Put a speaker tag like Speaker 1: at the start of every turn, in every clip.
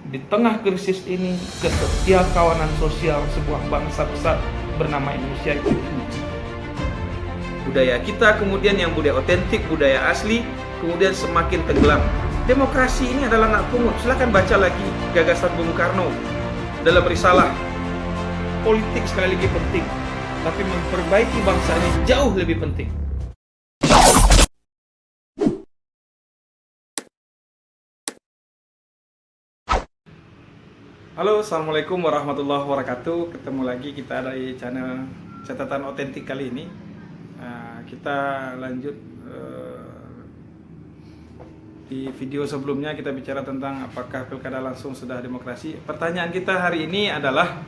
Speaker 1: di tengah krisis ini kesetiakawanan sosial sebuah bangsa besar bernama Indonesia itu diuji. Budaya kita kemudian yang budaya otentik, budaya asli, kemudian semakin tenggelam. Demokrasi ini adalah anak pungut. Silakan baca lagi gagasan Bung Karno dalam risalah. Politik sekali lagi penting, tapi memperbaiki bangsa ini jauh lebih penting. Halo, assalamualaikum warahmatullahi wabarakatuh. Ketemu lagi kita dari channel catatan otentik kali ini. Kita lanjut di video sebelumnya kita bicara tentang apakah pilkada langsung sudah demokrasi. Pertanyaan kita hari ini adalah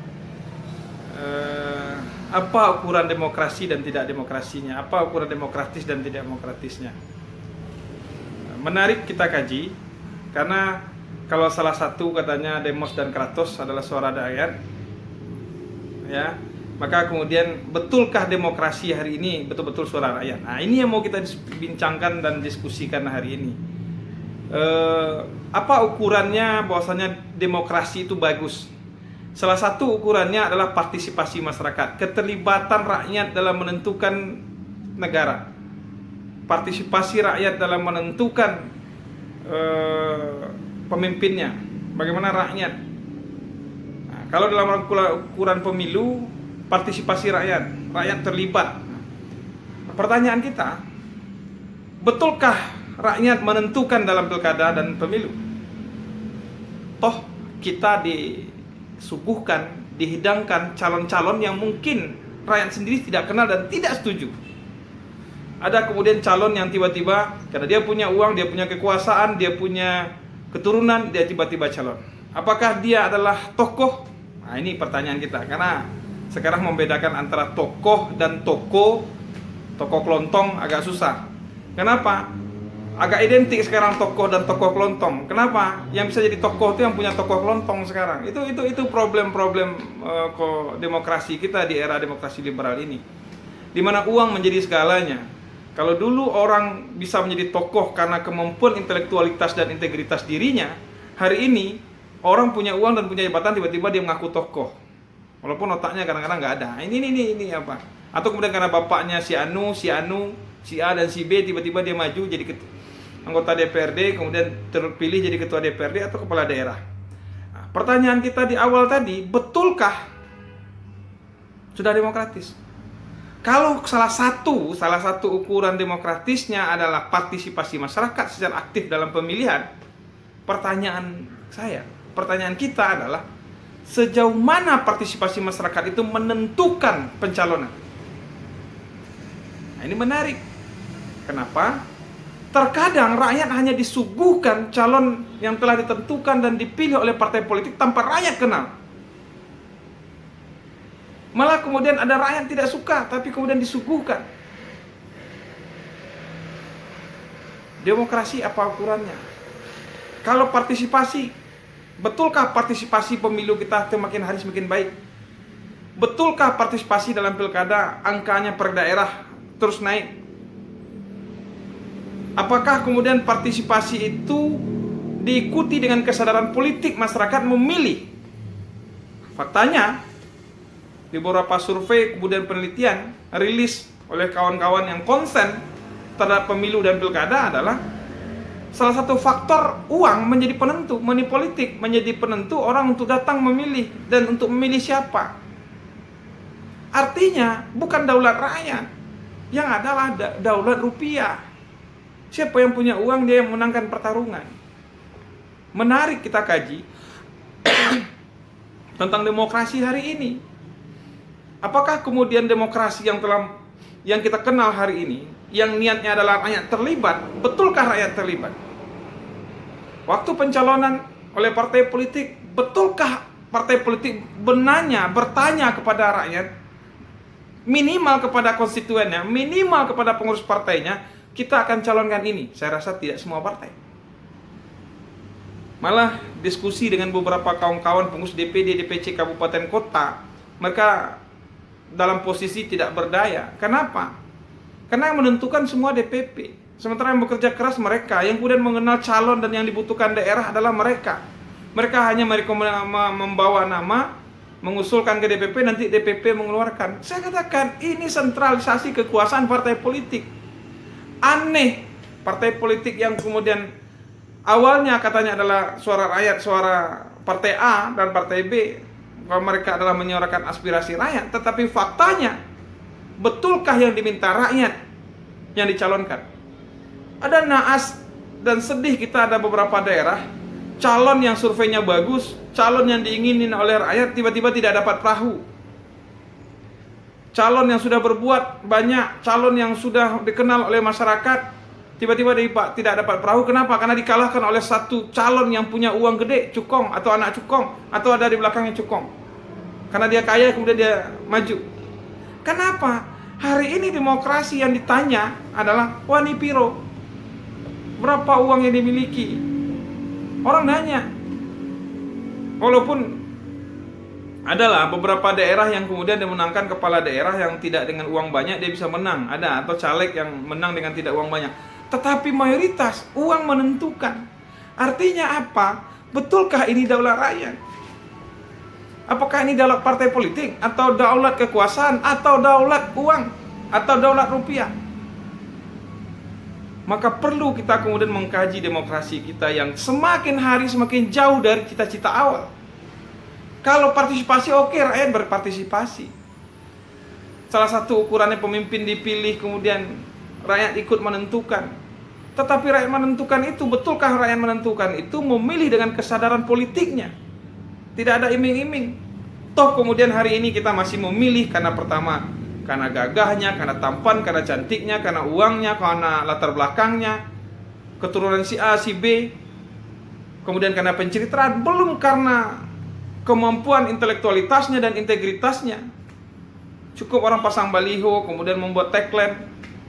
Speaker 1: apa ukuran demokrasi dan tidak demokrasinya? Apa ukuran demokratis dan tidak demokratisnya? Menarik kita kaji karena kalau salah satu katanya Demos dan Kratos adalah suara rakyat, ya, maka kemudian betulkah demokrasi hari ini betul-betul suara rakyat? Nah, ini yang mau kita bincangkan dan diskusikan hari ini. Apa ukurannya bahwasanya demokrasi itu bagus? Salah satu ukurannya adalah partisipasi masyarakat, keterlibatan rakyat dalam menentukan negara, partisipasi rakyat dalam menentukan pemimpinnya, bagaimana rakyat. Nah, kalau dalam ukuran pemilu, partisipasi rakyat terlibat. Nah, pertanyaan kita, betulkah rakyat menentukan dalam pilkada dan pemilu? Toh kita disuguhkan, dihidangkan calon-calon yang mungkin rakyat sendiri tidak kenal dan tidak setuju. Ada kemudian calon yang tiba-tiba karena dia punya uang, dia punya kekuasaan, dia punya keturunan, dia tiba-tiba calon. Apakah dia adalah tokoh? Nah, ini pertanyaan kita. Karena sekarang membedakan antara tokoh dan toko kelontong agak susah. Kenapa? Agak identik sekarang tokoh dan tokoh kelontong. Kenapa? Yang bisa jadi tokoh itu yang punya tokoh kelontong sekarang. Itu problem-problem demokrasi kita di era demokrasi liberal ini. Di mana uang menjadi segalanya. Kalau dulu orang bisa menjadi tokoh karena kemampuan intelektualitas dan integritas dirinya, hari ini orang punya uang dan punya jabatan tiba-tiba dia mengaku tokoh, walaupun otaknya kadang-kadang nggak ada. Ini apa? Atau kemudian karena bapaknya si A dan si B tiba-tiba dia maju jadi anggota DPRD, kemudian terpilih jadi ketua DPRD atau kepala daerah. Nah, pertanyaan kita di awal tadi, betulkah sudah demokratis? Kalau salah satu ukuran demokratisnya adalah partisipasi masyarakat secara aktif dalam pemilihan, pertanyaan kita adalah sejauh mana partisipasi masyarakat itu menentukan pencalonan. Nah, ini menarik. Kenapa? Terkadang rakyat hanya disuguhkan calon yang telah ditentukan dan dipilih oleh partai politik tanpa rakyat kenal. Malah kemudian ada rakyat tidak suka, tapi kemudian disuguhkan. Demokrasi apa ukurannya? Kalau partisipasi, betulkah partisipasi pemilu kita semakin hari semakin baik? Betulkah partisipasi dalam pilkada angkanya per daerah terus naik? Apakah kemudian partisipasi itu diikuti dengan kesadaran politik masyarakat memilih? Faktanya, di beberapa survei kemudian penelitian rilis oleh kawan-kawan yang konsen terhadap pemilu dan pilkada adalah salah satu faktor uang menjadi penentu, money politik menjadi penentu orang untuk datang memilih dan untuk memilih siapa. Artinya bukan daulat rakyat, yang adalah daulat rupiah. Siapa yang punya uang dia yang menangkan pertarungan. Menarik kita kaji tentang demokrasi hari ini. Apakah kemudian demokrasi yang kita kenal hari ini, yang niatnya adalah rakyat terlibat, betulkah rakyat terlibat? Waktu pencalonan oleh partai politik, betulkah partai politik bertanya kepada rakyat, minimal kepada konstituennya, minimal kepada pengurus partainya, kita akan calonkan ini? Saya rasa tidak semua partai. Malah diskusi dengan beberapa kawan-kawan pengurus DPD, DPC kabupaten kota, mereka dalam posisi tidak berdaya. Kenapa? Karena yang menentukan semua DPP. Sementara yang bekerja keras mereka, yang kemudian mengenal calon dan yang dibutuhkan daerah adalah mereka. Mereka hanya membawa nama, mengusulkan ke DPP, nanti DPP mengeluarkan. Saya katakan ini sentralisasi kekuasaan partai politik. Aneh, partai politik yang kemudian awalnya katanya adalah suara rakyat, suara partai A dan partai B, bahwa mereka adalah menyuarakan aspirasi rakyat, tetapi faktanya, betulkah yang diminta rakyat yang dicalonkan? Ada naas dan sedih kita, ada beberapa daerah calon yang surveinya bagus, calon yang diinginin oleh rakyat tiba-tiba tidak dapat perahu. Calon yang sudah berbuat banyak, calon yang sudah dikenal oleh masyarakat, tiba-tiba tidak dapat perahu. Kenapa? Karena dikalahkan oleh satu calon yang punya uang gede, cukong atau anak cukong, atau ada di belakangnya cukong. Karena dia kaya kemudian dia maju. Kenapa? Hari ini demokrasi yang ditanya adalah wani piro, berapa uang yang dimiliki. Orang nanya. Walaupun adalah beberapa daerah yang kemudian dimenangkan kepala daerah yang tidak dengan uang banyak dia bisa menang, ada, atau caleg yang menang dengan tidak uang banyak. Tetapi mayoritas uang menentukan. Artinya apa? Betulkah ini daulat rakyat? Apakah ini daulat partai politik, atau daulat kekuasaan, atau daulat uang, atau daulat rupiah? Maka perlu kita kemudian mengkaji demokrasi kita yang semakin hari semakin jauh dari cita-cita awal. Kalau partisipasi, oke, rakyat berpartisipasi. Salah satu ukurannya pemimpin dipilih kemudian rakyat ikut menentukan. Tetapi rakyat menentukan itu, betulkah rakyat menentukan itu memilih dengan kesadaran politiknya? Tidak ada iming-iming. Toh kemudian hari ini kita masih memilih karena pertama, karena gagahnya, karena tampan, karena cantiknya, karena uangnya, karena latar belakangnya, keturunan si A, si B, kemudian karena pencitraan, belum karena kemampuan intelektualitasnya dan integritasnya. Cukup orang pasang baliho, kemudian membuat tagline,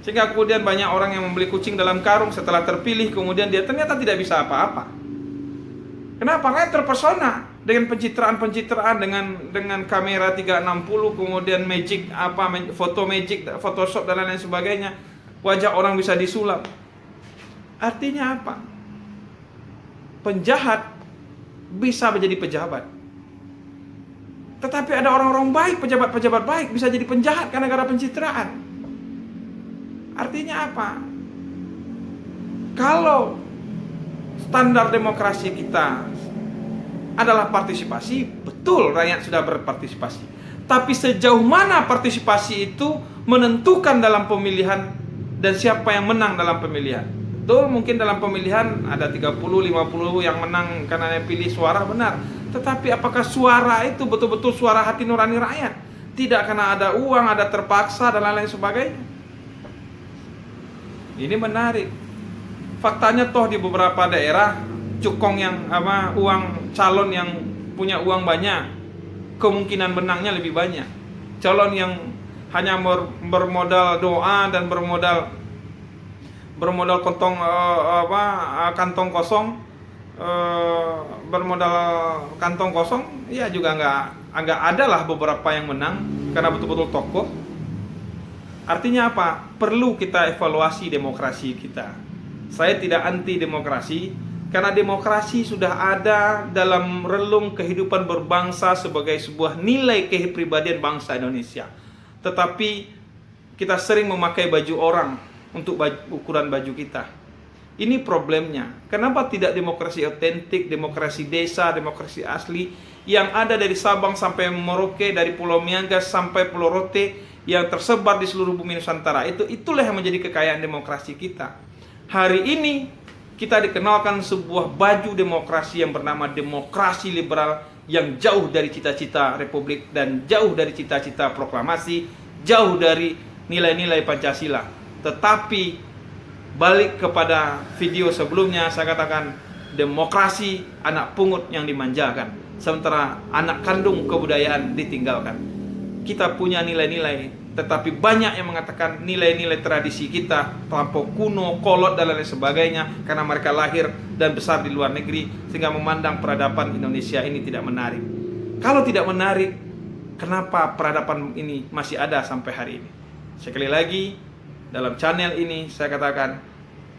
Speaker 1: sehingga kemudian banyak orang yang membeli kucing dalam karung setelah terpilih, kemudian dia ternyata tidak bisa apa-apa. Kenapa? Karena terpesona dengan pencitraan-pencitraan, dengan kamera 360, kemudian magic foto magic, Photoshop dan lain-lain sebagainya. Wajah orang bisa disulap. Artinya apa? Penjahat bisa menjadi pejabat. Tetapi ada orang-orang baik, pejabat-pejabat baik bisa jadi penjahat karena gara pencitraan. Artinya apa? Kalau standar demokrasi kita adalah partisipasi, betul rakyat sudah berpartisipasi. Tapi sejauh mana partisipasi itu menentukan dalam pemilihan dan siapa yang menang dalam pemilihan? Betul, mungkin dalam pemilihan ada 30-50 yang menang karena yang pilih suara, benar. Tetapi apakah suara itu betul-betul suara hati nurani rakyat? Tidak karena ada uang, ada terpaksa dan lain-lain sebagainya. Ini menarik. Faktanya toh di beberapa daerah cukong yang uang calon yang punya uang banyak, kemungkinan menangnya lebih banyak. Calon yang hanya bermodal doa dan bermodal kantong kosong, bermodal kantong kosong, ya juga nggak ada lah beberapa yang menang karena betul-betul tokoh. Artinya apa? Perlu kita evaluasi demokrasi kita. Saya tidak anti demokrasi, karena demokrasi sudah ada dalam relung kehidupan berbangsa sebagai sebuah nilai kepribadian bangsa Indonesia. Tetapi kita sering memakai baju orang untuk ukuran baju kita. Ini problemnya. Kenapa tidak demokrasi otentik, demokrasi desa, demokrasi asli yang ada dari Sabang sampai Merauke, dari Pulau Miangas sampai Pulau Rote yang tersebar di seluruh bumi Nusantara. Itulah yang menjadi kekayaan demokrasi kita. Hari ini kita dikenalkan sebuah baju demokrasi yang bernama demokrasi liberal yang jauh dari cita-cita republik dan jauh dari cita-cita proklamasi, jauh dari nilai-nilai Pancasila. Tetapi balik kepada video sebelumnya, saya katakan demokrasi anak pungut yang dimanjakan, sementara anak kandung kebudayaan ditinggalkan. Kita punya nilai-nilai, tetapi banyak yang mengatakan nilai-nilai tradisi kita terlampau kuno, kolot dan lain sebagainya karena mereka lahir dan besar di luar negeri, sehingga memandang peradaban Indonesia ini tidak menarik. Kalau tidak menarik, kenapa peradaban ini masih ada sampai hari ini? Sekali lagi, dalam channel ini saya katakan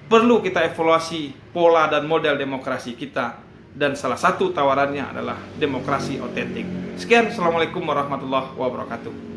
Speaker 1: perlu kita evaluasi pola dan model demokrasi kita dan salah satu tawarannya adalah demokrasi otentik. Sekian, assalamualaikum warahmatullahi wabarakatuh.